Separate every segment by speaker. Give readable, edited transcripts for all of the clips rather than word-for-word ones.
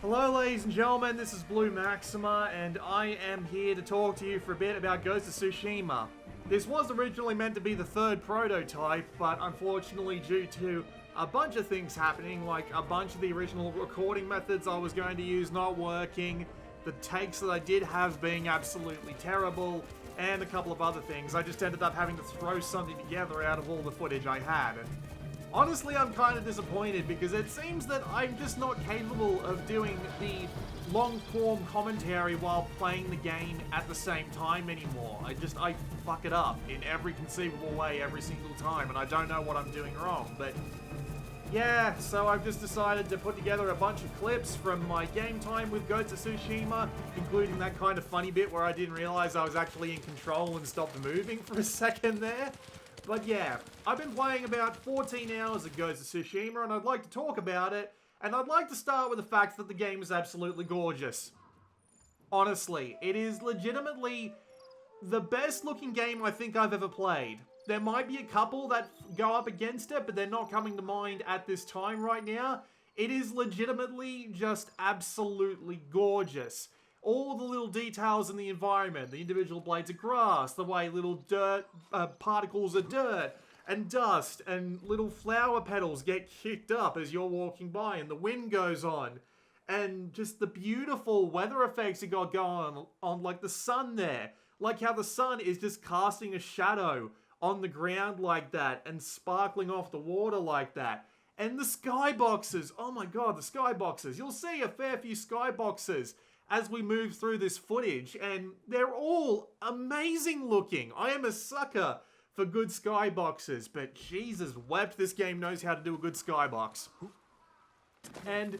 Speaker 1: Hello ladies and gentlemen, this is Blue Maxima, and I am here to talk to you for a bit about Ghost of Tsushima. This was originally meant to be the third prototype, but unfortunately due to a bunch of things happening, like a bunch of the original recording methods I was going to use not working, the takes that I did have being absolutely terrible, and a couple of other things, I just ended up having to throw something together out of all the footage I had. And honestly, I'm kind of disappointed because it seems that I'm just not capable of doing the long-form commentary while playing the game at the same time anymore. I fuck it up in every conceivable way every single time, and I don't know what I'm doing wrong, but yeah, so I've just decided to put together a bunch of clips from my game time with Ghost of Tsushima, including that kind of funny bit where I didn't realize I was actually in control and stopped moving for a second there. But yeah, I've been playing about 14 hours of Ghost of Tsushima, and I'd like to talk about it, and I'd like to start with the fact that the game is absolutely gorgeous. Honestly, it is legitimately the best looking game I think I've ever played. There might be a couple that go up against it, but they're not coming to mind at this time right now. It is legitimately just absolutely gorgeous. All the little details in the environment, the individual blades of grass, the way little dirt particles of dirt and dust and little flower petals get kicked up as you're walking by and the wind goes on. And just the beautiful weather effects you got going on, like the sun there. Like how the sun is just casting a shadow on the ground like that and sparkling off the water like that. And the skyboxes, oh my god, the skyboxes. You'll see a fair few skyboxes as we move through this footage, and they're all amazing looking. I am a sucker for good skyboxes, but Jesus wept, this game knows how to do a good skybox. And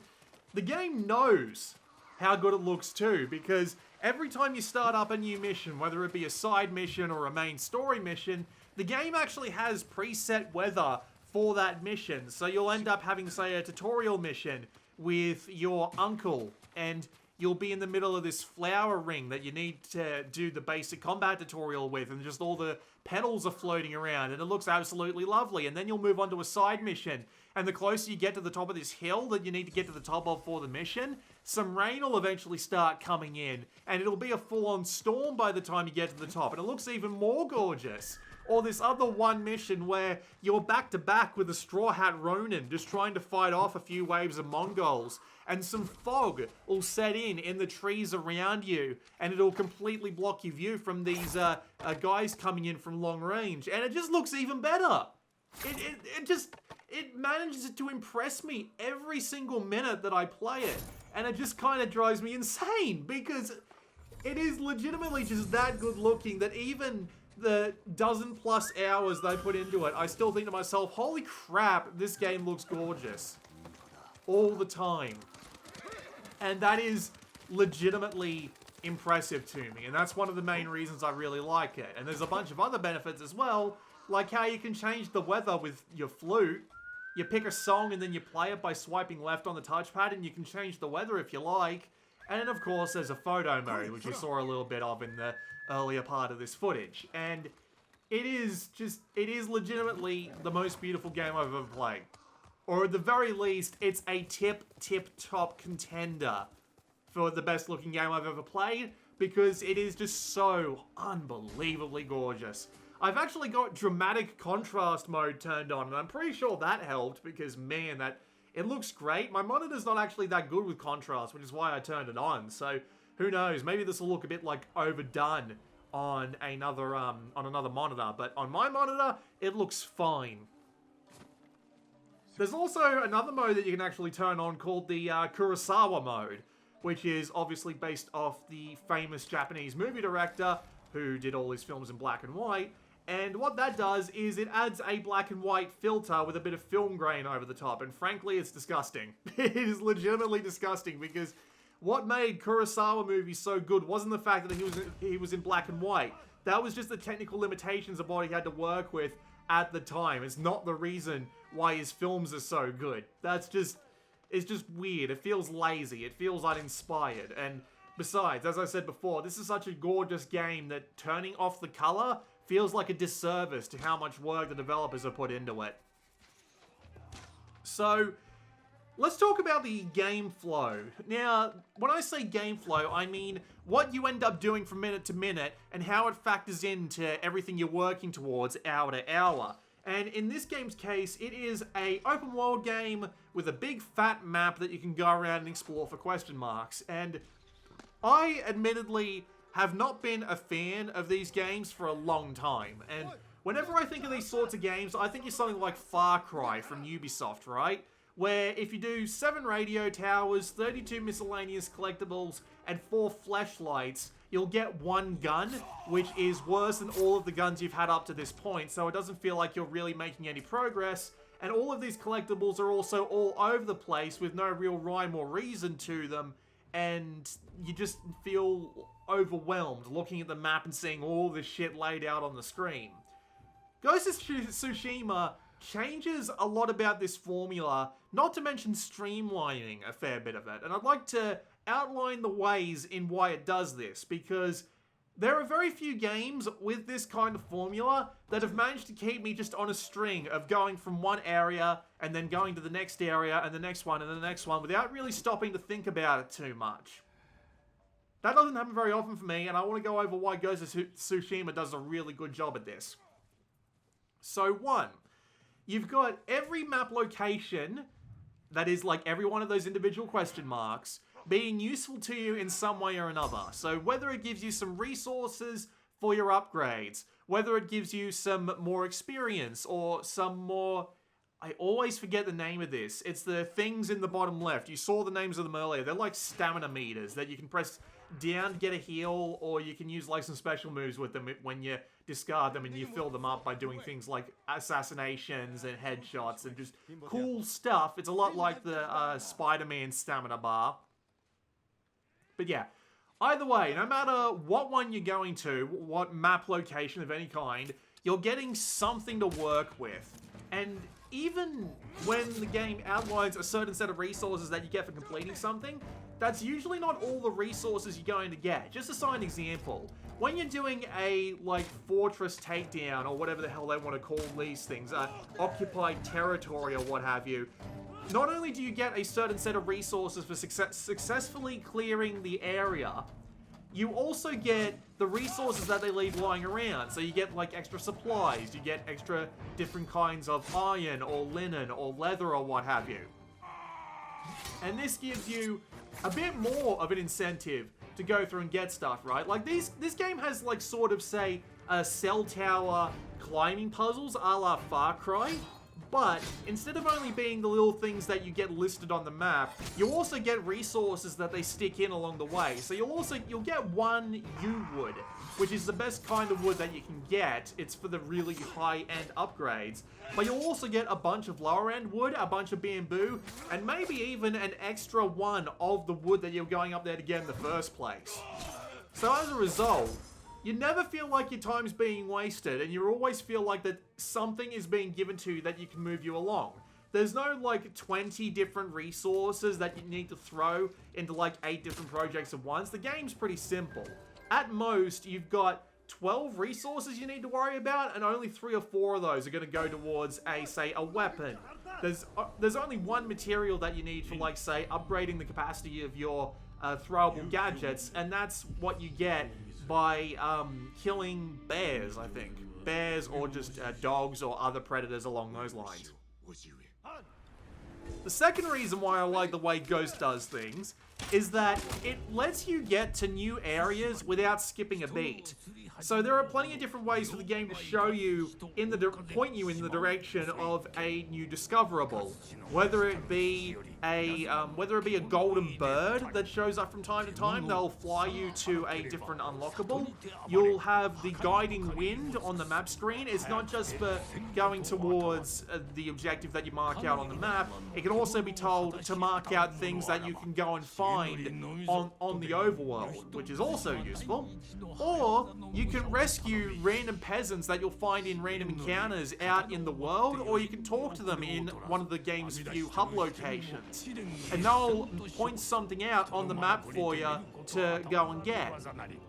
Speaker 1: the game knows how good it looks too, because every time you start up a new mission, whether it be a side mission or a main story mission, the game actually has preset weather for that mission. So you'll end up having, say, a tutorial mission with your uncle, and you'll be in the middle of this flower ring that you need to do the basic combat tutorial with, and just all the petals are floating around, and it looks absolutely lovely. And then you'll move on to a side mission, and the closer you get to the top of this hill that you need to get to the top of for the mission, some rain will eventually start coming in, and it'll be a full-on storm by the time you get to the top, and it looks even more gorgeous. Or this other one mission where you're back-to-back with a Straw Hat Ronin just trying to fight off a few waves of Mongols, and some fog will set in the trees around you, and it'll completely block your view from these guys coming in from long range, and it just looks even better. It manages to impress me every single minute that I play it, and it just kind of drives me insane, because it is legitimately just that good looking that even the dozen plus hours that I put into it, I still think to myself, holy crap, this game looks gorgeous. All the time. And that is legitimately impressive to me, and that's one of the main reasons I really like it. And there's a bunch of other benefits as well, like how you can change the weather with your flute. You pick a song and then you play it by swiping left on the touchpad, and you can change the weather if you like. And then of course there's a photo mode, which you saw a little bit of in the earlier part of this footage. And it is legitimately the most beautiful game I've ever played. Or at the very least, it's a tip-top contender for the best looking game I've ever played, because it is just so unbelievably gorgeous. I've actually got dramatic contrast mode turned on, and I'm pretty sure that helped, because man, it looks great. My monitor's not actually that good with contrast, which is why I turned it on, so who knows, maybe this will look a bit like overdone on another monitor, but on my monitor, it looks fine. There's also another mode that you can actually turn on called the Kurosawa Mode, which is obviously based off the famous Japanese movie director who did all his films in black and white. And what that does is it adds a black and white filter with a bit of film grain over the top, and frankly, it's disgusting. It is legitimately disgusting, because what made Kurosawa movies so good wasn't the fact that he was in black and white. That was just the technical limitations of what he had to work with at the time. It's not the reason why his films are so good. It's just weird. It feels lazy. It feels uninspired. And besides, as I said before, this is such a gorgeous game that turning off the color feels like a disservice to how much work the developers have put into it. So, Let's talk about the game flow. Now, when I say game flow, I mean what you end up doing from minute to minute and how it factors into everything you're working towards hour to hour. And in this game's case, it is a open world game with a big fat map that you can go around and explore for question marks. And I admittedly have not been a fan of these games for a long time. And whenever I think of these sorts of games, I think of something like Far Cry from Ubisoft, right? Where if you do 7 radio towers, 32 miscellaneous collectibles, and 4 flashlights, you'll get 1 gun, which is worse than all of the guns you've had up to this point, so it doesn't feel like you're really making any progress. And all of these collectibles are also all over the place with no real rhyme or reason to them, and you just feel overwhelmed looking at the map and seeing all this shit laid out on the screen. Ghost of Tsushima changes a lot about this formula, not to mention streamlining a fair bit of it. And I'd like to outline the ways in why it does this, because there are very few games with this kind of formula that have managed to keep me just on a string of going from one area and then going to the next area and the next one and the next one without really stopping to think about it too much. That doesn't happen very often for me, and I want to go over why Ghost of Tsushima does a really good job at this. So 1, you've got every map location that is like every one of those individual question marks being useful to you in some way or another. So whether it gives you some resources for your upgrades, whether it gives you some more experience or some more... I always forget the name of this. It's the things in the bottom left. You saw the names of them earlier. They're like stamina meters that you can press down to get a heal, or you can use like some special moves with them when you discard them and you fill them up by doing things like assassinations and headshots and just cool stuff. It's a lot like the Spider-Man stamina bar. But yeah, either way, no matter what one you're going to, what map location of any kind, you're getting something to work with. And even when the game outlines a certain set of resources that you get for completing something, that's usually not all the resources you're going to get. Just to cite an example, when you're doing a, like, fortress takedown, or whatever the hell they want to call these things, occupied territory or what have you, not only do you get a certain set of resources for successfully clearing the area, you also get the resources that they leave lying around. So you get like extra supplies, you get extra different kinds of iron or linen or leather or what have you. And this gives you a bit more of an incentive to go through and get stuff, right? Like this game has like sort of say cell tower climbing puzzles a la Far Cry. But instead of only being the little things that you get listed on the map, you also get resources that they stick in along the way. So you'll get 1 yew wood, which is the best kind of wood that you can get. It's for the really high-end upgrades. But you'll also get a bunch of lower-end wood, a bunch of bamboo, and maybe even an extra 1 of the wood that you're going up there to get in the first place. So as a result, you never feel like your time's being wasted, and you always feel like that something is being given to you that you can move you along. There's no, like, 20 different resources that you need to throw into, like, 8 different projects at once. The game's pretty simple. At most, you've got 12 resources you need to worry about, and only 3 or 4 of those are going to go towards, say, a weapon. There's only 1 material that you need for, like, say, upgrading the capacity of your throwable gadgets, and that's what you get by killing bears, I think. Bears or just dogs or other predators along those lines. The second reason why I like the way Ghost does things is that it lets you get to new areas without skipping a beat. So there are plenty of different ways for the game to show you, point you in the direction of a new discoverable. Whether it be a golden bird that shows up from time to time, they'll fly you to a different unlockable. You'll have the guiding wind on the map screen. It's not just for going towards the objective that you mark out on the map. It can also be told to mark out things that you can go and find on the overworld, which is also useful. Or you can rescue random peasants that you'll find in random encounters out in the world, or you can talk to them in one of the game's few hub locations. And they'll point something out on the map for you to go and get.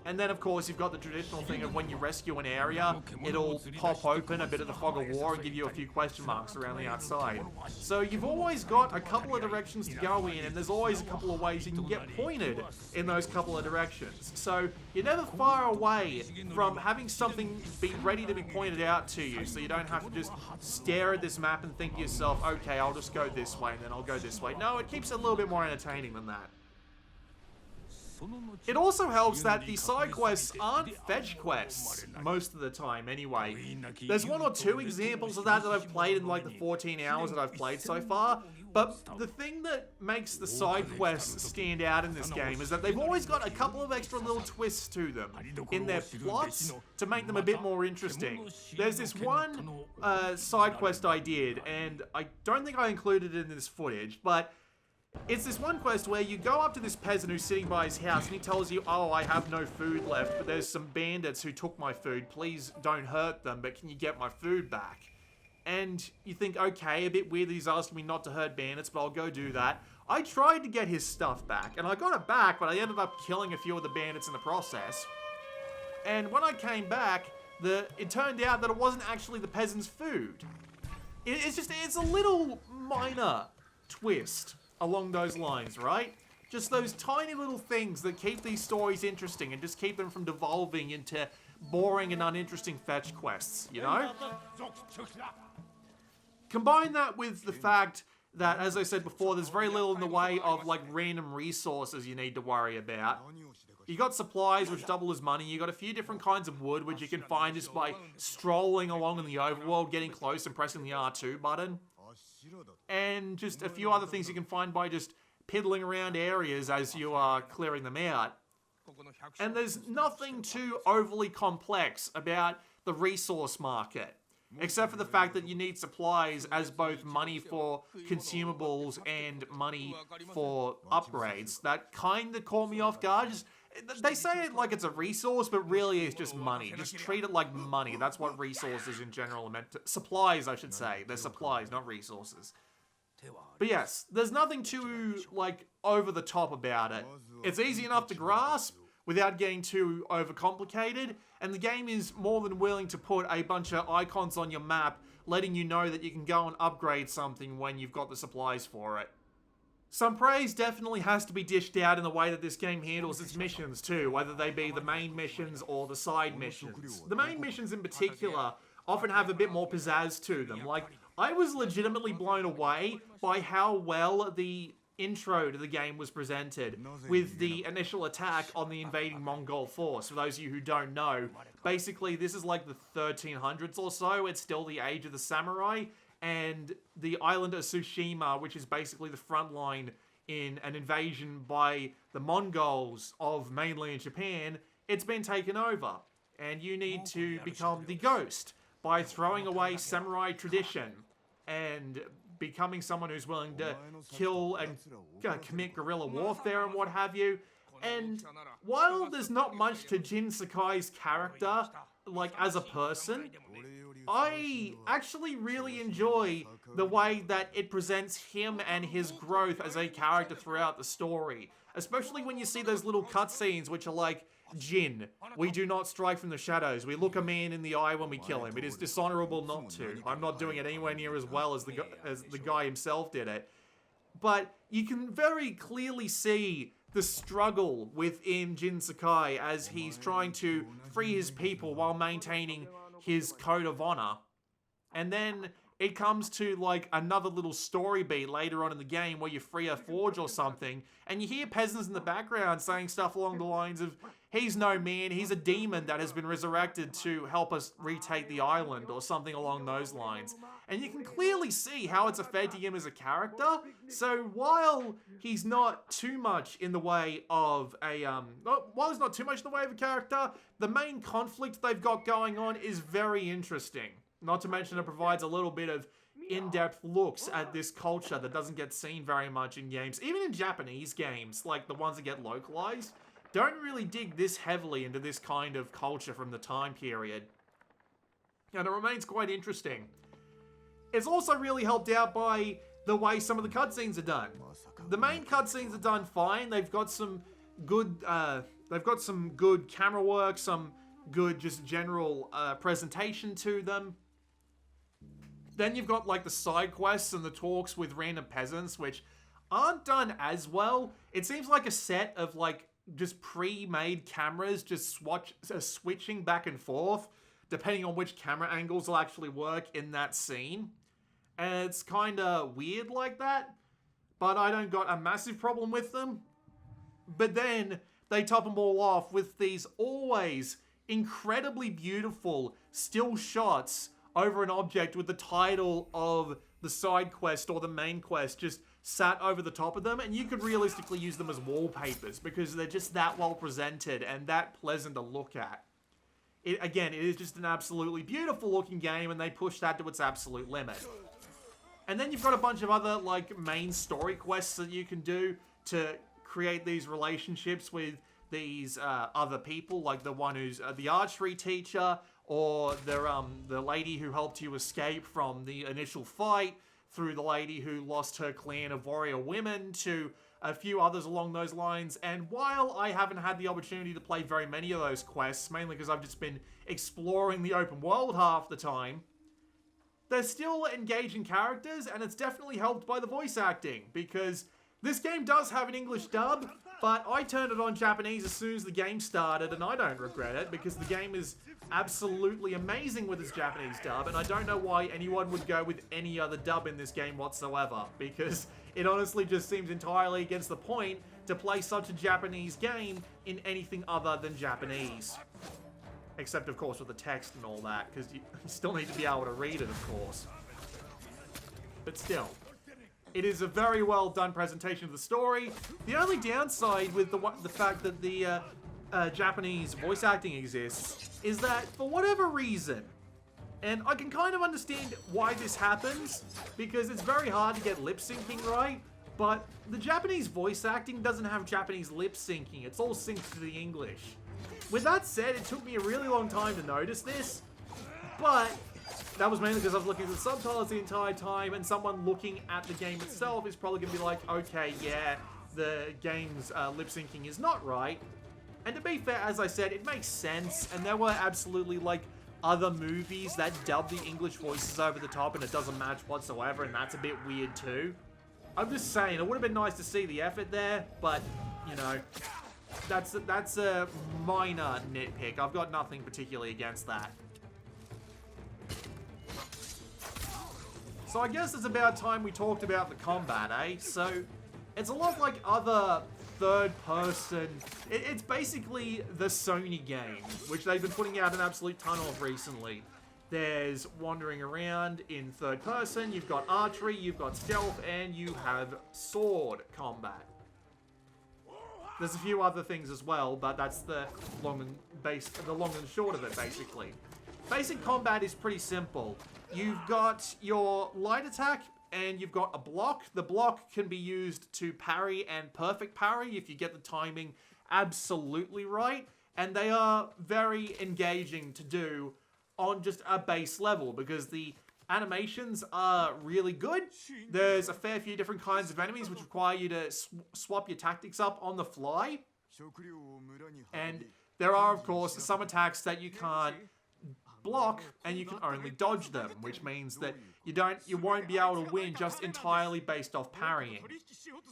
Speaker 1: And then of course you've got the traditional thing of when you rescue an area, it'll pop open a bit of the fog of war and give you a few question marks around the outside. So you've always got a couple of directions to go in, and there's always a couple of ways you can get pointed in those couple of directions. So you're never far away from having something be ready to be pointed out to you, so you don't have to just stare at this map and think to yourself, okay, I'll just go this way and then I'll go this way. No, it keeps it a little bit more entertaining than that. It also helps that the side quests aren't fetch quests, most of the time anyway. There's one or two examples of that I've played in like the 14 hours that I've played so far, but the thing that makes the side quests stand out in this game is that they've always got a couple of extra little twists to them in their plots to make them a bit more interesting. There's this one side quest I did, and I don't think I included it in this footage, but it's this one quest where you go up to this peasant who's sitting by his house and he tells you, oh, I have no food left, but there's some bandits who took my food. Please don't hurt them, but can you get my food back? And you think, okay, a bit weird that he's asking me not to hurt bandits, but I'll go do that. I tried to get his stuff back, and I got it back, but I ended up killing a few of the bandits in the process. And when I came back, it turned out that it wasn't actually the peasant's food. It's a little minor twist along those lines, right? Just those tiny little things that keep these stories interesting and just keep them from devolving into boring and uninteresting fetch quests, you know? Combine that with the fact that, as I said before, there's very little in the way of like random resources you need to worry about. You got supplies which double as money, you got a few different kinds of wood which you can find just by strolling along in the overworld, getting close and pressing the R2 button. And just a few other things you can find by just piddling around areas as you are clearing them out. And there's nothing too overly complex about the resource market, except for the fact that you need supplies as both money for consumables and money for upgrades. That kind of caught me off guard. They say it like it's a resource, but really it's just money. Just treat it like money. That's what resources in general are meant to... Supplies, I should say. They're supplies, not resources. But yes, there's nothing too, like, over the top about it. It's easy enough to grasp without getting too overcomplicated, and the game is more than willing to put a bunch of icons on your map, letting you know that you can go and upgrade something when you've got the supplies for it. Some praise definitely has to be dished out in the way that this game handles its missions too, whether they be the main missions or the side missions. The main missions in particular often have a bit more pizzazz to them. Like, I was legitimately blown away by how well the intro to the game was presented with the initial attack on the invading Mongol force. For those of you who don't know, basically this is like the 1300s or so. It's still the age of the samurai, and the island of Tsushima, which is basically the front line in an invasion by the Mongols of mainland Japan, it's been taken over. And you need to become the ghost by throwing away samurai tradition and becoming someone who's willing to kill and commit guerrilla warfare and what have you. And while there's not much to Jin Sakai's character, like as a person, I actually really enjoy the way that it presents him and his growth as a character throughout the story. Especially when you see those little cutscenes which are like, Jin, we do not strike from the shadows. We look a man in the eye when we kill him. It is dishonorable not to. I'm not doing it anywhere near as well as the guy himself did it. But you can very clearly see the struggle within Jin Sakai as he's trying to free his people while maintaining his code of honor. And then it comes to like another little story beat later on in the game where you free a forge or something, and you hear peasants in the background saying stuff along the lines of, he's no man, he's a demon that has been resurrected to help us retake the island, or something along those lines. And you can clearly see how it's affecting him as a character. So while he's not too much in the way of a, character, the main conflict they've got going on is very interesting. Not to mention it provides a little bit of in-depth looks at this culture that doesn't get seen very much in games. Even in Japanese games, like the ones that get localized, don't really dig this heavily into this kind of culture from the time period. And it remains quite interesting. It's also really helped out by the way some of the cutscenes are done. The main cutscenes are done fine. They've got some good, they've got some good camera work, some good just general presentation to them. Then you've got like the side quests and the talks with random peasants, which aren't done as well. It seems like a set of like just pre-made cameras just switching back and forth depending on which camera angles will actually work in that scene. And it's kind of weird like that, but I don't got a massive problem with them. But then they top them all off with these always incredibly beautiful still shots over an object with the title of the side quest or the main quest just sat over the top of them, and you could realistically use them as wallpapers because they're just that well presented and that pleasant to look at. Again, it is just an absolutely beautiful looking game, and they push that to its absolute limit. And then you've got a bunch of other like main story quests that you can do to create these relationships with these other people, like the one who's the archery teacher, or the lady who helped you escape from the initial fight, through the lady who lost her clan of warrior women, to a few others along those lines. And while I haven't had the opportunity to play very many of those quests, mainly because I've just been exploring the open world half the time, they're still engaging characters, and it's definitely helped by the voice acting, because this game does have an English dub, but I turned it on Japanese as soon as the game started, and I don't regret it, because the game is absolutely amazing with its Japanese dub, and I don't know why anyone would go with any other dub in this game whatsoever, because it honestly just seems entirely against the point to play such a Japanese game in anything other than Japanese. Except, of course, with the text and all that, because you still need to be able to read it, of course. But still, it is a very well done presentation of the story. The only downside with the fact that the Japanese voice acting exists is that, for whatever reason, and I can kind of understand why this happens, because it's very hard to get lip syncing right, but the Japanese voice acting doesn't have Japanese lip syncing. It's all synced to the English. With that said, it took me a really long time to notice this, but that was mainly because I was looking at the subtitles the entire time, and someone looking at the game itself is probably going to be like, okay, yeah, the game's lip syncing is not right. And to be fair, as I said, it makes sense, and there were absolutely, like, other movies that dub the English voices over the top, and it doesn't match whatsoever, and that's a bit weird too. I'm just saying, it would have been nice to see the effort there, but, you know, that's a minor nitpick. I've got nothing particularly against that. So I guess it's about time we talked about the combat, eh? So, it's a lot like other third-person... It's basically the Sony game, which they've been putting out an absolute ton of recently. There's wandering around in third person, you've got archery, you've got stealth, and you have sword combat. There's a few other things as well, but that's the long and short of it, basically. Basic combat is pretty simple. You've got your light attack, and you've got a block. The block can be used to parry and perfect parry if you get the timing absolutely right, and they are very engaging to do on just a base level, because the animations are really good. There's a fair few different kinds of enemies which require you to swap your tactics up on the fly. And there are, of course, some attacks that you can't block and you can only dodge them, which means that you won't be able to win just entirely based off parrying.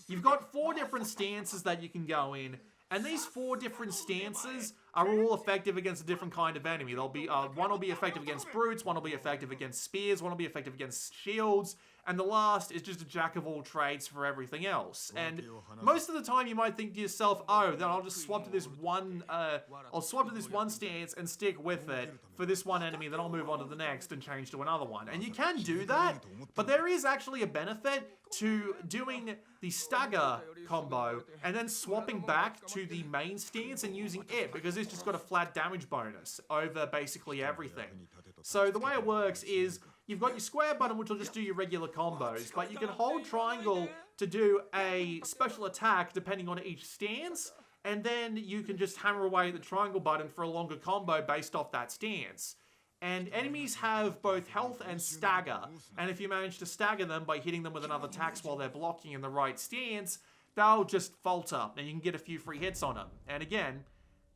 Speaker 1: You've got 4 different stances that you can go in, and these 4 different stances are all effective against a different kind of enemy. They'll be one will be effective against brutes, one will be effective against spears, one will be effective against shields, and the last is just a jack of all trades for everything else. And most of the time you might think to yourself, oh, then I'll just swap to this one stance and stick with it for this one enemy, then I'll move on to the next and change to another one. And you can do that, but there is actually a benefit to doing the stagger combo and then swapping back to the main stance and using it, because it's just got a flat damage bonus over basically everything. So the way it works is you've got your square button, which will just do your regular combos, but you can hold triangle to do a special attack depending on each stance, and then you can just hammer away at the triangle button for a longer combo based off that stance. And enemies have both health and stagger, and if you manage to stagger them by hitting them with another attack while they're blocking in the right stance, they'll just falter and you can get a few free hits on them. And again,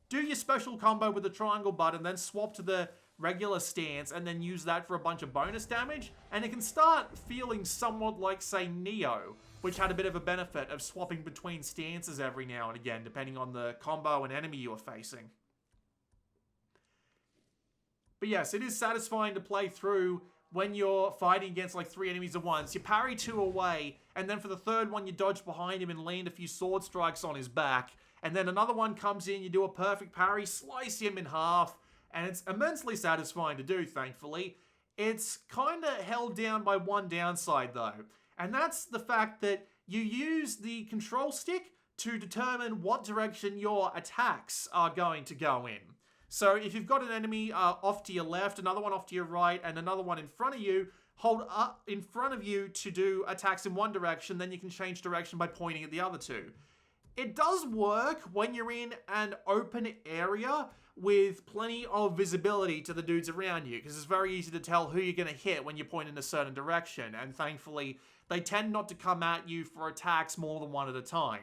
Speaker 1: do your special combo with the triangle button, then swap to the regular stance and then use that for a bunch of bonus damage, and it can start feeling somewhat like, say, Neo, which had a bit of a benefit of swapping between stances every now and again, depending on the combo and enemy you were facing. But yes, it is satisfying to play through when you're fighting against like 3 enemies at once. You parry 2 away, and then for the third one you dodge behind him and land a few sword strikes on his back, and then another one comes in, you do a perfect parry, slice him in half, and it's immensely satisfying to do, thankfully. It's kind of held down by one downside, though, and that's the fact that you use the control stick to determine what direction your attacks are going to go in. So if you've got an enemy off to your left, another one off to your right, and another one in front of you, hold up in front of you to do attacks in one direction, then you can change direction by pointing at the other two. It does work when you're in an open area with plenty of visibility to the dudes around you, because it's very easy to tell who you're going to hit when you point in a certain direction, and thankfully, they tend not to come at you for attacks more than one at a time.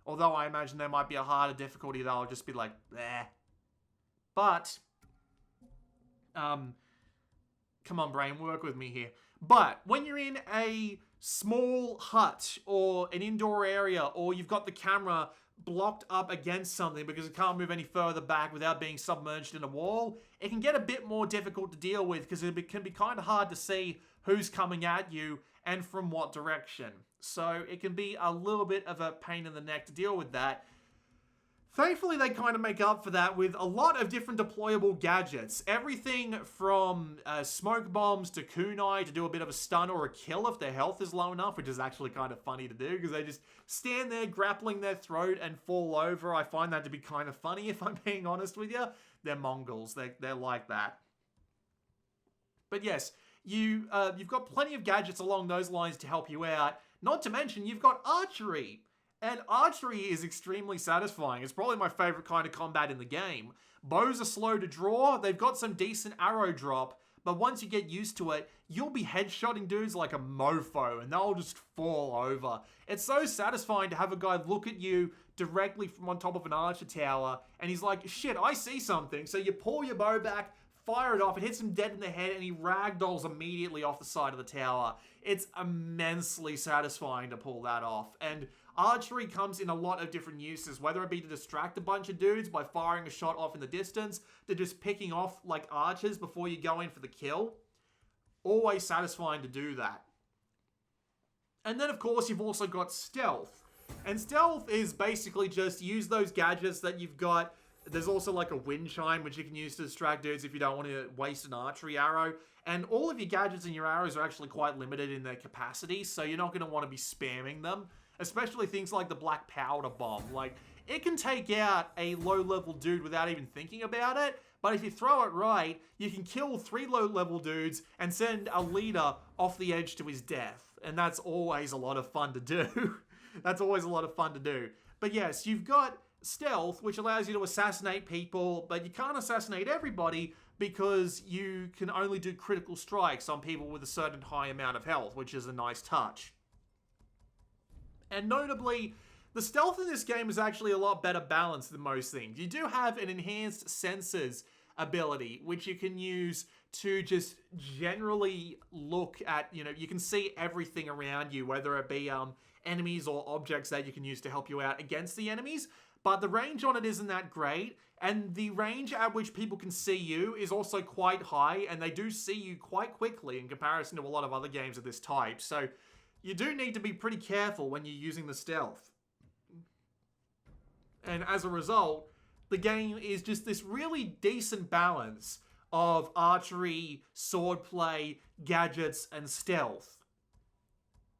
Speaker 1: Although I imagine there might be a harder difficulty that'll just be like, bleh. But, come on brain, work with me here. But, when you're in a small hut, or an indoor area, or you've got the camera blocked up against something because it can't move any further back without being submerged in a wall, it can get a bit more difficult to deal with because it can be kind of hard to see who's coming at you and from what direction. So it can be a little bit of a pain in the neck to deal with that. Thankfully, they kind of make up for that with a lot of different deployable gadgets. Everything from smoke bombs to kunai to do a bit of a stun or a kill if their health is low enough, which is actually kind of funny to do because they just stand there grappling their throat and fall over. I find that to be kind of funny if I'm being honest with you. They're Mongols. They're like that. But yes, you've got plenty of gadgets along those lines to help you out. Not to mention, you've got archery. And archery is extremely satisfying. It's probably my favorite kind of combat in the game. Bows are slow to draw, they've got some decent arrow drop, but once you get used to it, you'll be headshotting dudes like a mofo, and they'll just fall over. It's so satisfying to have a guy look at you directly from on top of an archer tower, and he's like, shit, I see something. So you pull your bow back, fire it off, it hits him dead in the head, and he ragdolls immediately off the side of the tower. It's immensely satisfying to pull that off, and archery comes in a lot of different uses, whether it be to distract a bunch of dudes by firing a shot off in the distance, to just picking off like archers before you go in for the kill. Always satisfying to do that. And then of course you've also got stealth. And stealth is basically just use those gadgets that you've got. There's also like a wind chime, which you can use to distract dudes if you don't want to waste an archery arrow. And all of your gadgets and your arrows are actually quite limited in their capacity, so you're not going to want to be spamming them. Especially things like the black powder bomb. Like, it can take out a low-level dude without even thinking about it, but if you throw it right, you can kill 3 low-level dudes and send a leader off the edge to his death. And that's always a lot of fun to do. That's always a lot of fun to do. But yes, you've got stealth, which allows you to assassinate people, but you can't assassinate everybody because you can only do critical strikes on people with a certain high amount of health, which is a nice touch. And notably, the stealth in this game is actually a lot better balanced than most things. You do have an enhanced sensors ability, which you can use to just generally look at, you can see everything around you, whether it be enemies or objects that you can use to help you out against the enemies. But the range on it isn't that great, and the range at which people can see you is also quite high, and they do see you quite quickly in comparison to a lot of other games of this type. So you do need to be pretty careful when you're using the stealth. And as a result, the game is just this really decent balance of archery, swordplay, gadgets, and stealth.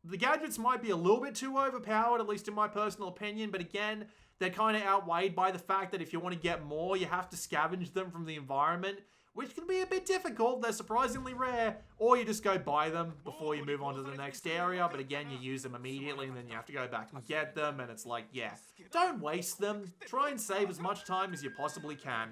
Speaker 1: The gadgets might be a little bit too overpowered, at least in my personal opinion, but again, they're kind of outweighed by the fact that if you want to get more, you have to scavenge them from the environment, which can be a bit difficult. They're surprisingly rare, or you just go buy them before you move on to the next area, but again, you use them immediately, and then you have to go back and get them, and it's like, yeah, don't waste them. Try and save as much time as you possibly can.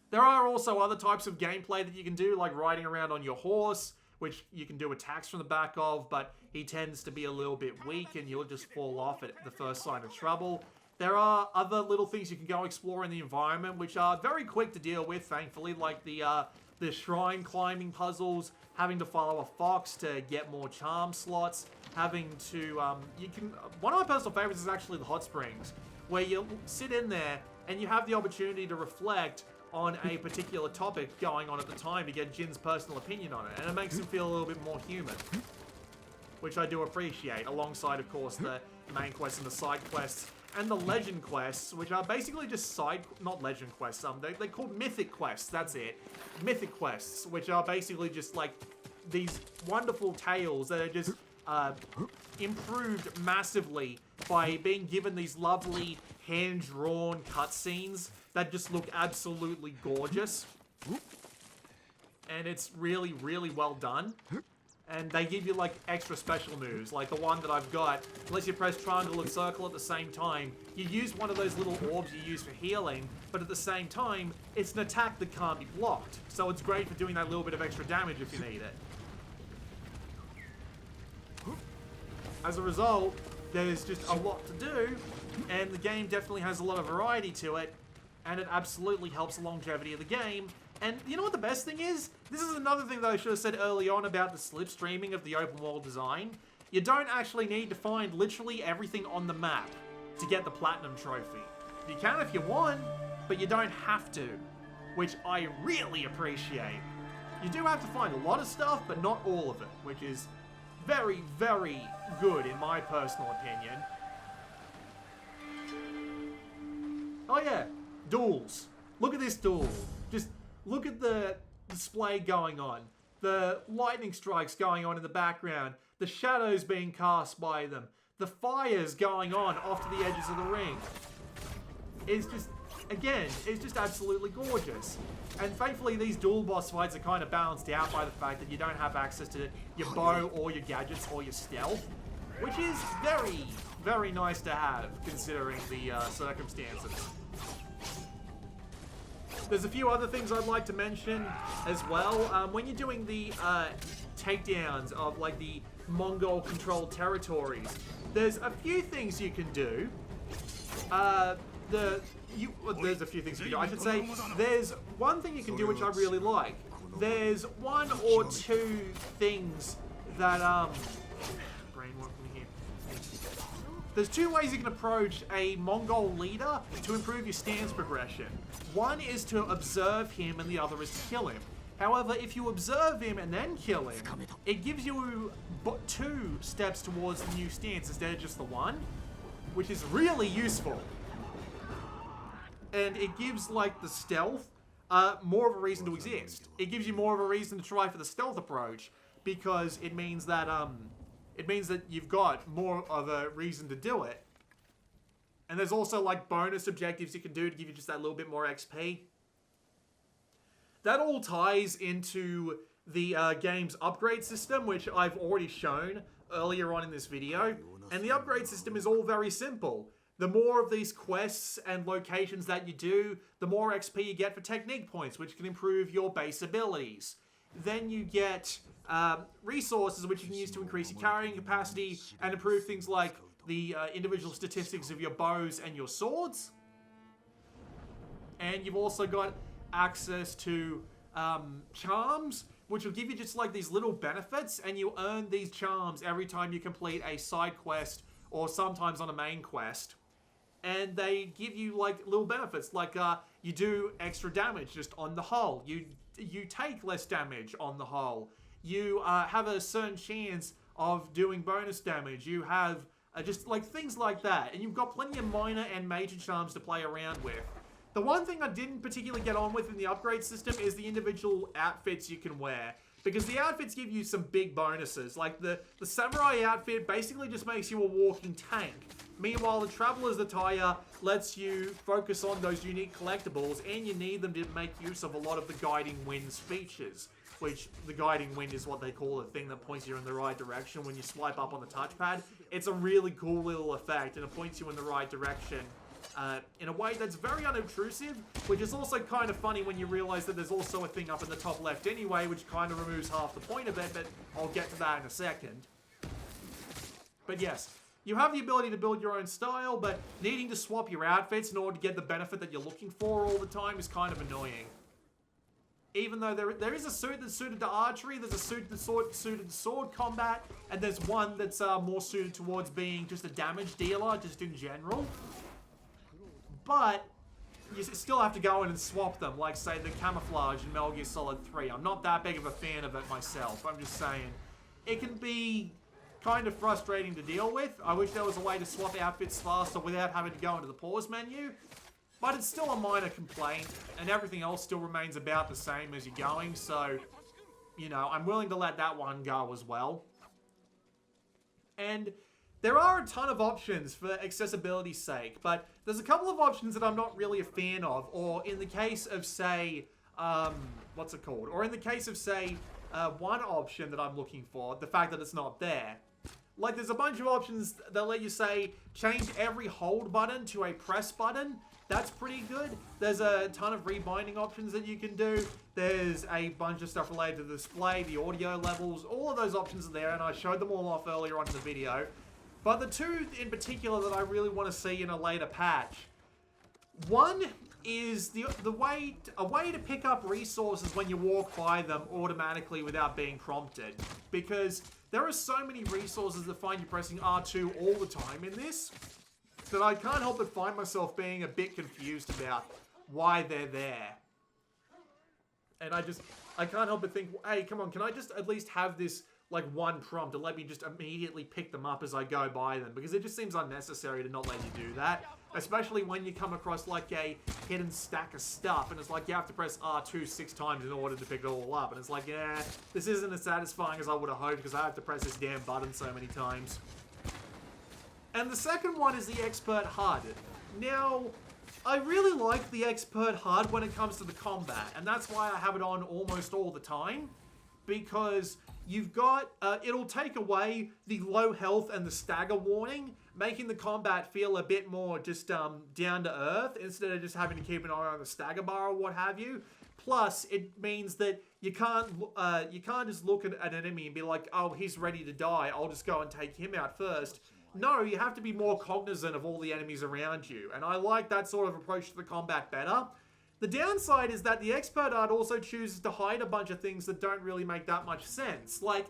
Speaker 1: There are also other types of gameplay that you can do, like riding around on your horse, which you can do attacks from the back of, but he tends to be a little bit weak and you'll just fall off at the first sign of trouble. There are other little things you can go explore in the environment, which are very quick to deal with, thankfully, like the shrine climbing puzzles, having to follow a fox to get more charm slots, having to, one of my personal favorites is actually the hot springs, where you sit in there and you have the opportunity to reflect on a particular topic going on at the time to get Jin's personal opinion on it, and it makes him feel a little bit more human, which I do appreciate, alongside, of course, the main quests and the side quests, and the legend quests, which are basically just not legend quests, they're called mythic quests, that's it. Mythic quests, which are basically just like these wonderful tales that are just improved massively by being given these lovely hand-drawn cutscenes that just look absolutely gorgeous. And it's really, really well done. And they give you, like, extra special moves. Like the one that I've got, unless you press triangle and circle at the same time, you use one of those little orbs you use for healing, but at the same time, it's an attack that can't be blocked. So it's great for doing that little bit of extra damage if you need it. As a result, there's just a lot to do, and the game definitely has a lot of variety to it, and it absolutely helps the longevity of the game. And you know what the best thing is? This is another thing that I should have said early on about the slipstreaming of the open world design. You don't actually need to find literally everything on the map to get the platinum trophy. You can if you want, but you don't have to, which I really appreciate. You do have to find a lot of stuff, but not all of it, which is very, very good in my personal opinion. Oh yeah, duels. Look at this duel. Just look at the display going on. The lightning strikes going on in the background. The shadows being cast by them. The fires going on off to the edges of the ring. It's just, again, it's just absolutely gorgeous. And thankfully these dual boss fights are kind of balanced out by the fact that you don't have access to your bow or your gadgets or your stealth, which is very, very nice to have considering the circumstances. There's a few other things I'd like to mention as well. When you're doing the takedowns of like the Mongol-controlled territories, there's a few things you can do. There's a few things you can do. I should say, there's one thing you can do which I really like. There's one or two things that There's two ways you can approach a Mongol leader to improve your stance progression. One is to observe him and the other is to kill him. However, if you observe him and then kill him, it gives you 2 steps towards the new stance instead of just the one, which is really useful. And it gives, like, the stealth more of a reason to exist. It gives you more of a reason to try for the stealth approach, because it means that you've got more of a reason to do it. And there's also, like, bonus objectives you can do to give you just that little bit more XP. That all ties into the game's upgrade system, which I've already shown earlier on in this video. And the upgrade system is all very simple. The more of these quests and locations that you do, the more XP you get for technique points, which can improve your base abilities. Then you get resources which you can use to increase your carrying capacity and improve things like the individual statistics of your bows and your swords. And you've also got access to charms, which will give you just like these little benefits, and you earn these charms every time you complete a side quest or sometimes on a main quest. And they give you like little benefits, like you do extra damage just on the hull. You take less damage on the hull. You have a certain chance of doing bonus damage. You have just like things like that. And you've got plenty of minor and major charms to play around with. The one thing I didn't particularly get on with in the upgrade system is the individual outfits you can wear. Because the outfits give you some big bonuses. Like the samurai outfit basically just makes you a walking tank. Meanwhile, the traveler's attire lets you focus on those unique collectibles, and you need them to make use of a lot of the Guiding Wind's features. Which, the Guiding Wind is what they call the thing that points you in the right direction when you swipe up on the touchpad. It's a really cool little effect, and it points you in the right direction in a way that's very unobtrusive, which is also kind of funny when you realize that there's also a thing up in the top left anyway, which kind of removes half the point of it, but I'll get to that in a second. But yes, you have the ability to build your own style, but needing to swap your outfits in order to get the benefit that you're looking for all the time is kind of annoying. Even though there is a suit that's suited to archery, there's a suit that's suited to sword combat, and there's one that's more suited towards being just a damage dealer, just in general. But you still have to go in and swap them, like, say, the camouflage in Metal Gear Solid 3. I'm not that big of a fan of it myself, I'm just saying. It can be kind of frustrating to deal with. I wish there was a way to swap outfits faster without having to go into the pause menu. But it's still a minor complaint, and everything else still remains about the same as you're going, so, you know, I'm willing to let that one go as well. And there are a ton of options for accessibility's sake, but there's a couple of options that I'm not really a fan of, or in the case of, say, what's it called? Or in the case of, say, one option that I'm looking for, the fact that it's not there. Like, there's a bunch of options that let you, say, change every hold button to a press button. That's pretty good. There's a ton of rebinding options that you can do. There's a bunch of stuff related to the display, the audio levels. All of those options are there, and I showed them all off earlier on in the video. But the two in particular that I really want to see in a later patch. One is a way to pick up resources when you walk by them automatically without being prompted. Because there are so many resources that find you pressing R2 all the time in this, that I can't help but find myself being a bit confused about why they're there. And I can't help but think, hey, come on, can I just at least have this, like, one prompt and let me just immediately pick them up as I go by them? Because it just seems unnecessary to not let you do that. Especially when you come across, like, a hidden stack of stuff, and it's like you have to press R2 6 times in order to pick it all up. And it's like, yeah, this isn't as satisfying as I would have hoped because I have to press this damn button so many times. And the second one is the Xpert Hud. Now, I really like the Xpert Hud when it comes to the combat, and that's why I have it on almost all the time, because you've got, it'll take away the low health and the stagger warning, making the combat feel a bit more just down to earth, instead of just having to keep an eye on the stagger bar or what have you. Plus, it means that you can't just look at an enemy and be like, oh, he's ready to die, I'll just go and take him out first. No, you have to be more cognizant of all the enemies around you, and I like that sort of approach to the combat better. The downside is that the Xpert Hud also chooses to hide a bunch of things that don't really make that much sense. Like,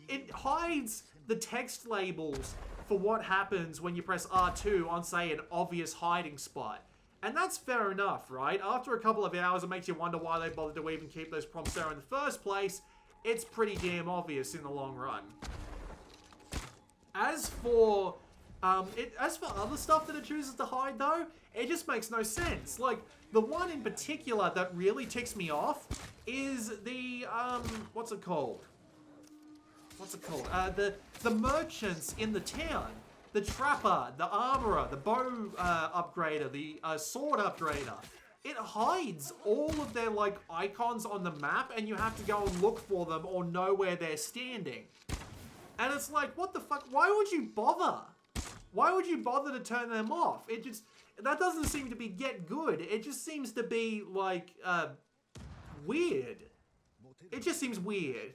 Speaker 1: it hides the text labels for what happens when you press R2 on, say, an obvious hiding spot. And that's fair enough, right? After a couple of hours, it makes you wonder why they bothered to even keep those prompts there in the first place. It's pretty damn obvious in the long run. As for other stuff that it chooses to hide, though, it just makes no sense. Like, the one in particular that really ticks me off is the, what's it called? The merchants in the town. The trapper, the armorer, the bow upgrader, the sword upgrader. It hides all of their, like, icons on the map, and you have to go and look for them or know where they're standing. And it's like, what the fuck? Why would you bother? Why would you bother to turn them off? That doesn't seem to be get good. It just seems to be, like, weird. It just seems weird.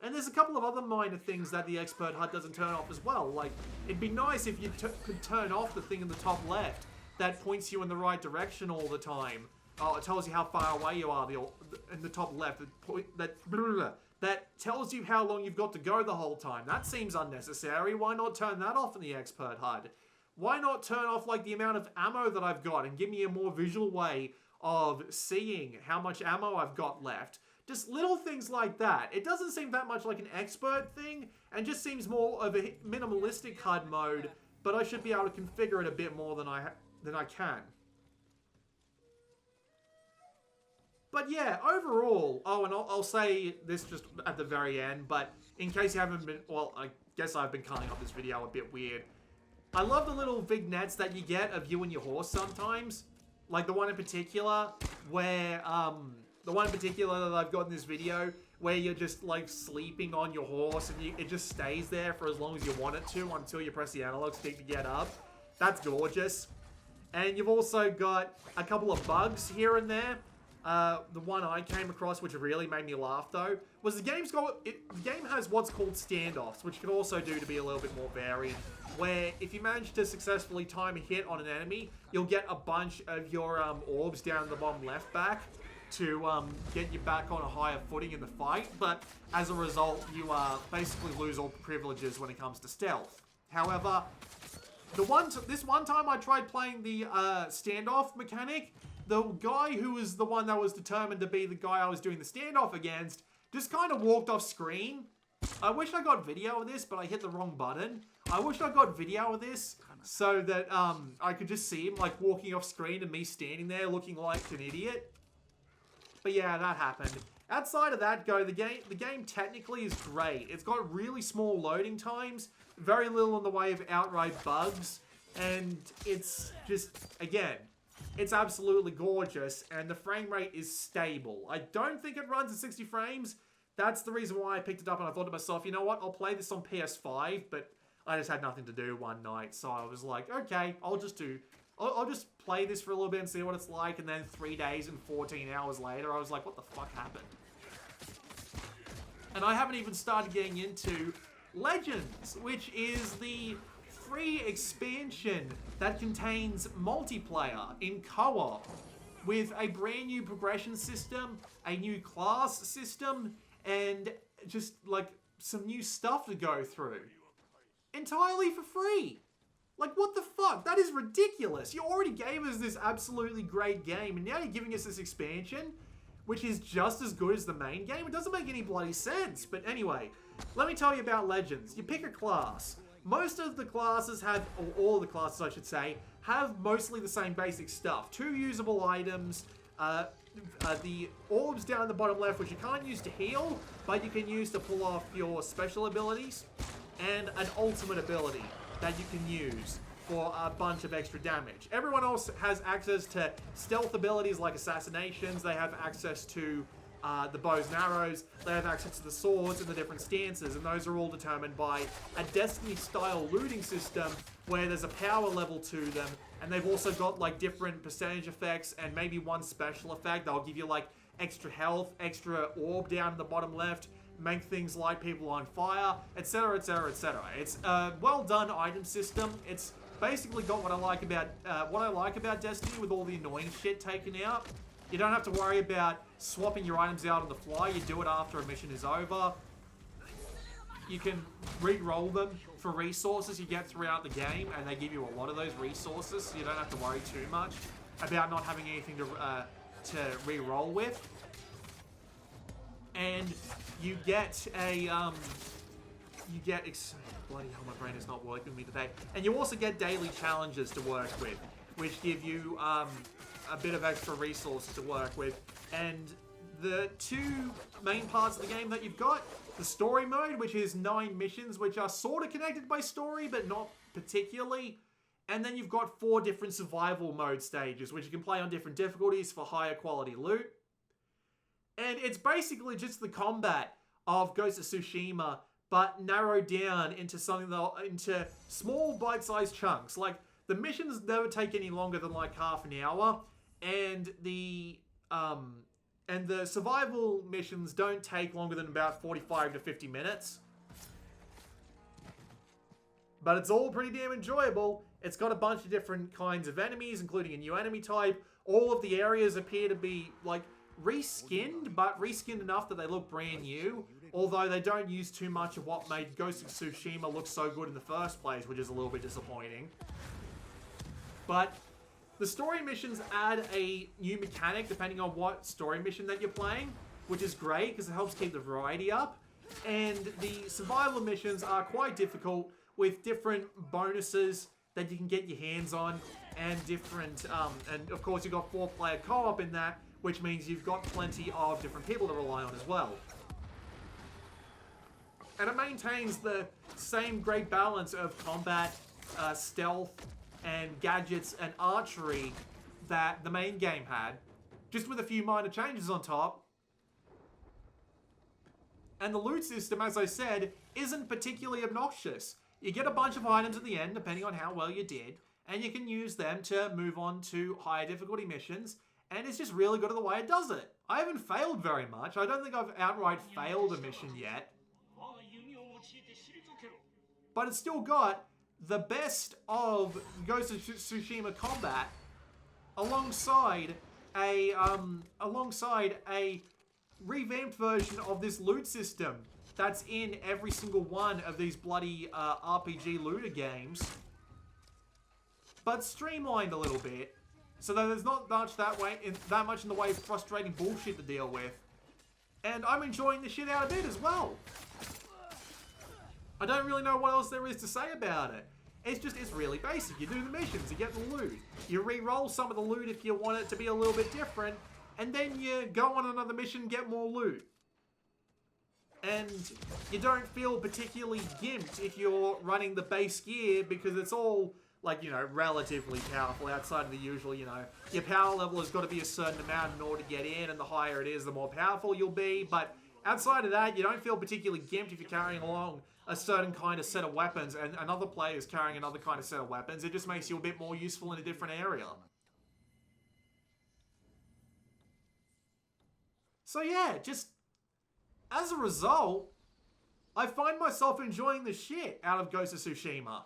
Speaker 1: And there's a couple of other minor things that the Xpert Hud doesn't turn off as well. Like, it'd be nice if you could turn off the thing in the top left that points you in the right direction all the time. Oh, it tells you how far away you are in the top left. That tells you how long you've got to go the whole time. That seems unnecessary. Why not turn that off in the Xpert Hud? Why not turn off, like, the amount of ammo that I've got and give me a more visual way of seeing how much ammo I've got left? Just little things like that. It doesn't seem that much like an expert thing, and just seems more of a minimalistic HUD mode, but I should be able to configure it a bit more than I can. But yeah, overall, oh, and I'll say this just at the very end, but in case you haven't been, well, I guess I've been cutting up this video a bit weird. I love the little vignettes that you get of you and your horse sometimes. Like the one in particular where, that I've got in this video, where you're just, like, sleeping on your horse and it just stays there for as long as you want it to until you press the analog stick to get up. That's gorgeous. And you've also got a couple of bugs here and there. The one I came across, which really made me laugh though, was the game has what's called standoffs, which can also do to be a little bit more varied, where if you manage to successfully time a hit on an enemy, you'll get a bunch of your orbs down the bottom left back to get you back on a higher footing in the fight, but as a result, you basically lose all privileges when it comes to stealth. However, this one time I tried playing the standoff mechanic, the guy who was the one that was determined to be the guy I was doing the standoff against just kind of walked off screen. I wish I got video of this, but I hit the wrong button. I wish I got video of this so that I could just see him like walking off screen and me standing there looking like an idiot. But yeah, that happened. Outside of that, the game technically is great. It's got really small loading times, very little in the way of outright bugs, and it's just, again, it's absolutely gorgeous, and the frame rate is stable. I don't think it runs at 60 frames. That's the reason why I picked it up, and I thought to myself, you know what, I'll play this on PS5, but I just had nothing to do one night, so I was like, okay, I'll just play this for a little bit and see what it's like, and then 3 days and 14 hours later, I was like, what the fuck happened? And I haven't even started getting into Legends, which is the free expansion that contains multiplayer in co-op with a brand new progression system, a new class system, and just like some new stuff to go through. Entirely for free. Like, what the fuck? That is ridiculous. You already gave us this absolutely great game, and now you're giving us this expansion, which is just as good as the main game? It doesn't make any bloody sense. But anyway, let me tell you about Legends. You pick a class. Most of the classes have, or all of the classes I should say, have mostly the same basic stuff. 2 usable items, the orbs down the bottom left, which you can't use to heal, but you can use to pull off your special abilities, and an ultimate ability that you can use for a bunch of extra damage. Everyone else has access to stealth abilities like assassinations. They have access to the bows and arrows. They have access to the swords and the different stances, and those are all determined by a Destiny-style looting system where there's a power level to them, and they've also got like different percentage effects and maybe one special effect. They'll give you like extra health, extra orb down in the bottom left, make things light people on fire, etc, etc, etc. It's a well-done item system. It's basically got what I like about Destiny with all the annoying shit taken out. You don't have to worry about swapping your items out on the fly. You do it after a mission is over. You can re-roll them for resources you get throughout the game, and they give you a lot of those resources, so you don't have to worry too much about not having anything to re-roll with. And you get a, bloody hell, my brain is not working with me today. And you also get daily challenges to work with, which give you a bit of extra resources to work with. And the 2 main parts of the game that you've got, the story mode, which is 9 missions, which are sort of connected by story, but not particularly. And then you've got 4 different survival mode stages, which you can play on different difficulties for higher quality loot. And it's basically just the combat of Ghost of Tsushima, but narrowed down into into small bite-sized chunks. Like, the missions never take any longer than like half an hour, and the survival missions don't take longer than about 45 to 50 minutes. But it's all pretty damn enjoyable. It's got a bunch of different kinds of enemies, including a new enemy type. All of the areas appear to be like reskinned, but reskinned enough that they look brand new, although they don't use too much of what made Ghost of Tsushima look so good in the first place, which is a little bit disappointing. But the story missions add a new mechanic depending on what story mission that you're playing, which is great because it helps keep the variety up. And the survival missions are quite difficult with different bonuses that you can get your hands on, and different, and of course you've got 4-player co-op in that, which means you've got plenty of different people to rely on as well. And it maintains the same great balance of combat, stealth, and gadgets and archery that the main game had, just with a few minor changes on top. And the loot system, as I said, isn't particularly obnoxious. You get a bunch of items at the end, depending on how well you did, and you can use them to move on to higher difficulty missions, and it's just really good at the way it does it. I haven't failed very much. I don't think I've outright failed a mission yet. But it's still got the best of Ghost of Tsushima combat alongside a revamped version of this loot system that's in every single one of these bloody RPG looter games, but streamlined a little bit, so that there's not much that much in the way of frustrating bullshit to deal with. And I'm enjoying the shit out of it as well. I don't really know what else there is to say about it. It's really basic. You do the missions, you get the loot. You re-roll some of the loot if you want it to be a little bit different, and then you go on another mission, get more loot. And you don't feel particularly gimped if you're running the base gear, because it's all, like, you know, relatively powerful outside of the usual, you know, your power level has got to be a certain amount in order to get in, and the higher it is, the more powerful you'll be. But outside of that, you don't feel particularly gimped if you're carrying along a certain kind of set of weapons and another player is carrying another kind of set of weapons. It just makes you a bit more useful in a different area. So yeah, just as a result, I find myself enjoying the shit out of Ghost of Tsushima.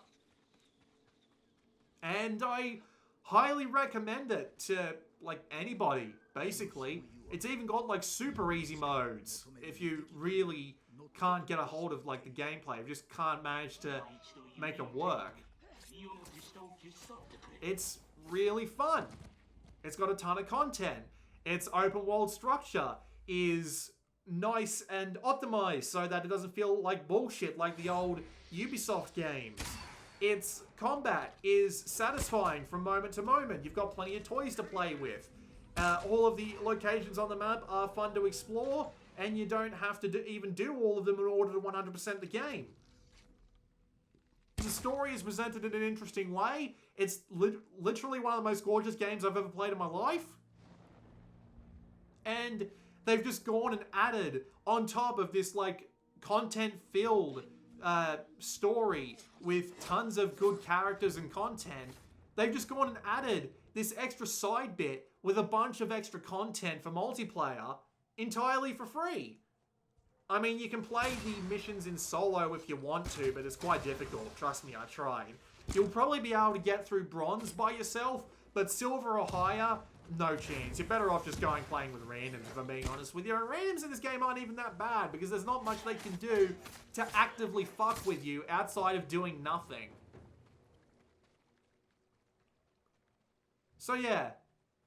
Speaker 1: And I highly recommend it to, like, anybody, basically. It's even got, like, super easy modes if you really can't get a hold of, like, the gameplay. You just can't manage to make it work. It's really fun. It's got a ton of content. Its open world structure is nice and optimized so that it doesn't feel like bullshit like the old Ubisoft games. Its combat is satisfying from moment to moment. You've got plenty of toys to play with. All of the locations on the map are fun to explore, and you don't have to even do all of them in order to 100% the game. The story is presented in an interesting way. It's literally one of the most gorgeous games I've ever played in my life. And they've just gone and added, on top of this, like, content-filled story with tons of good characters and content, they've just gone and added this extra side bit with a bunch of extra content for multiplayer entirely for free. I mean, you can play the missions in solo if you want to, but it's quite difficult. Trust me, I tried. You'll probably be able to get through bronze by yourself, but silver or higher, no chance. You're better off just going playing with randoms, if I'm being honest with you. And randoms in this game aren't even that bad, because there's not much they can do to actively fuck with you outside of doing nothing. So yeah.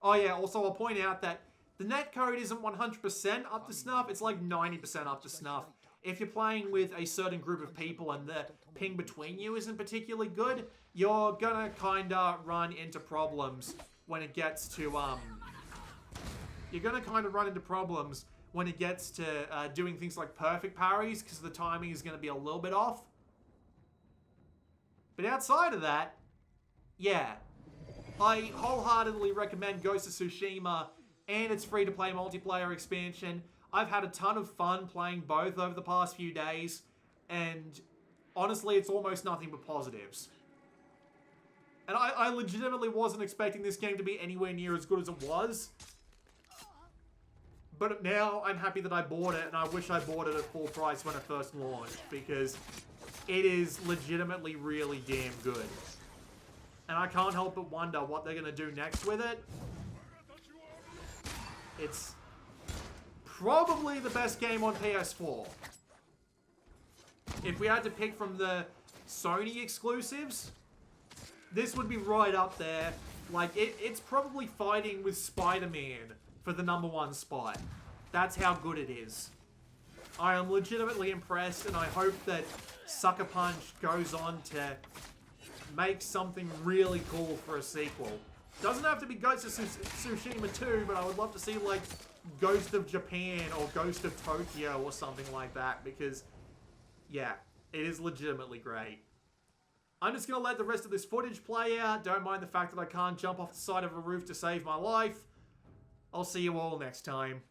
Speaker 1: Oh yeah, also I'll point out that the netcode isn't 100% up to snuff, it's like 90% up to snuff. If you're playing with a certain group of people and the ping between you isn't particularly good, you're gonna kinda run into problems when it gets to, doing things like perfect parries, because the timing is gonna be a little bit off. But outside of that, yeah. I wholeheartedly recommend Ghost of Tsushima and its free-to-play multiplayer expansion. I've had a ton of fun playing both over the past few days, and honestly, it's almost nothing but positives. And I legitimately wasn't expecting this game to be anywhere near as good as it was. But now I'm happy that I bought it, and I wish I bought it at full price when it first launched, because it is legitimately really damn good. And I can't help but wonder what they're going to do next with it. It's probably the best game on PS4. If we had to pick from the Sony exclusives, this would be right up there. Like, it's probably fighting with Spider-Man for the #1 spot. That's how good it is. I am legitimately impressed, and I hope that Sucker Punch goes on to make something really cool for a sequel. Doesn't have to be Ghost of Tsushima 2, but I would love to see, like, Ghost of Japan or Ghost of Tokyo or something like that, because, yeah, it is legitimately great. I'm just going to let the rest of this footage play out. Don't mind the fact that I can't jump off the side of a roof to save my life. I'll see you all next time.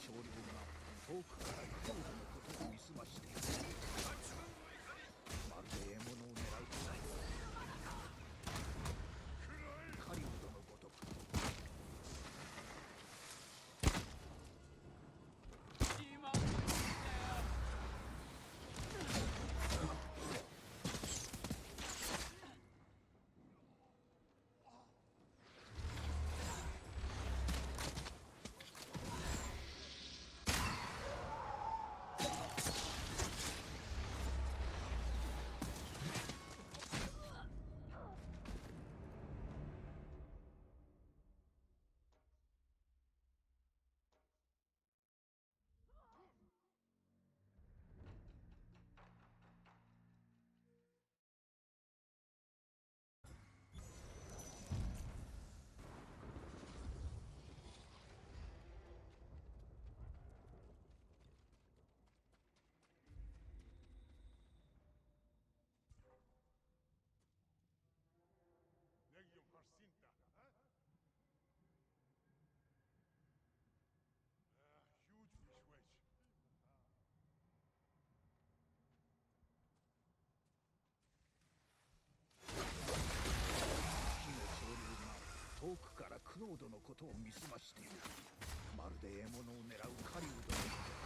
Speaker 2: 少量が遠くからクロードのことを見すましている。まるで獲物を狙う狩人のごとく。遠くからクロードのことを見すましている。まるで獲物を狙う狩人のこと。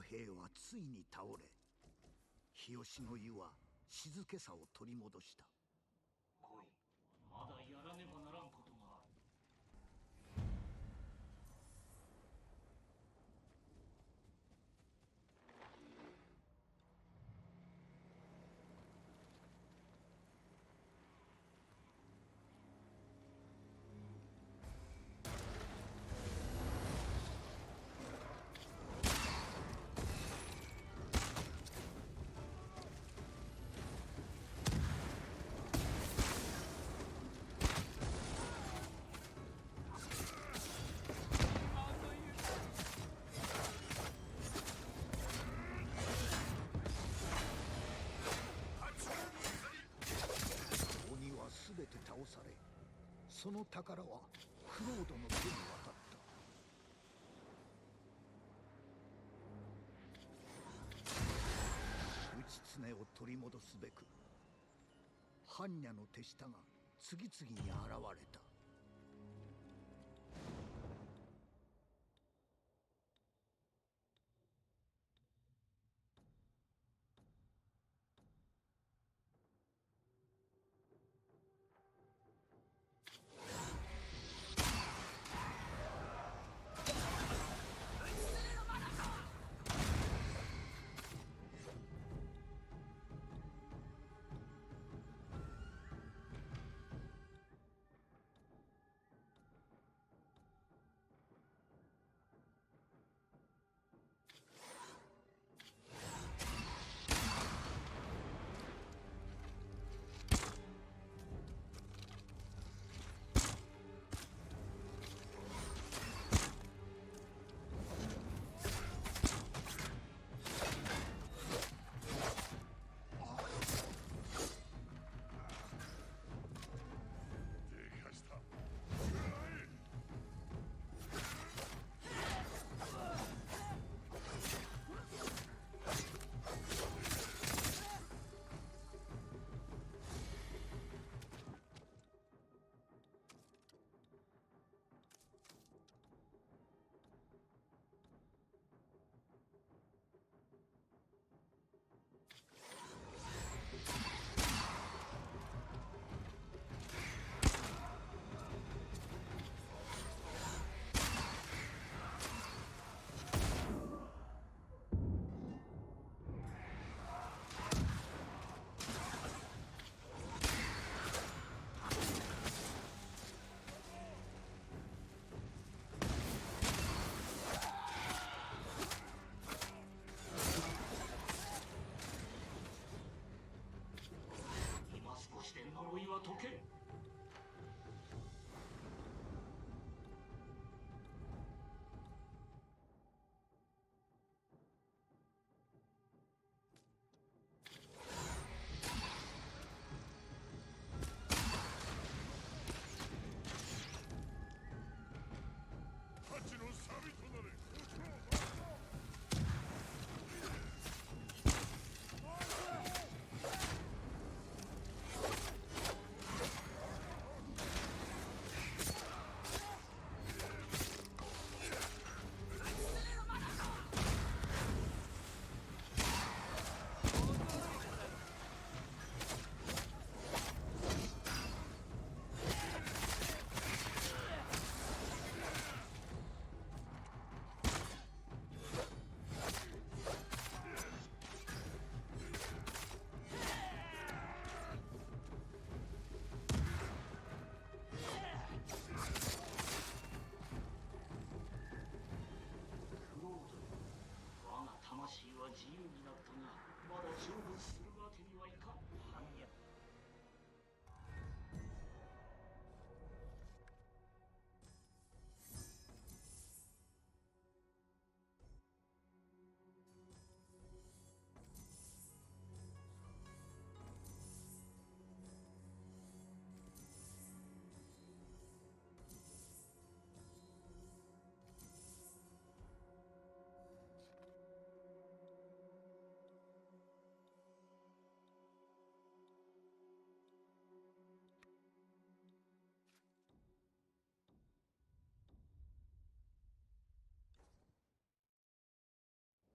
Speaker 2: 兵はついに倒れ、日吉の湯は静けさを取り戻した。
Speaker 3: 来い、まだやらねばならんことがある。
Speaker 2: 全て倒され、その宝はクロードの手に渡った。内常を取り戻すべく般若の手下が次々に現れた。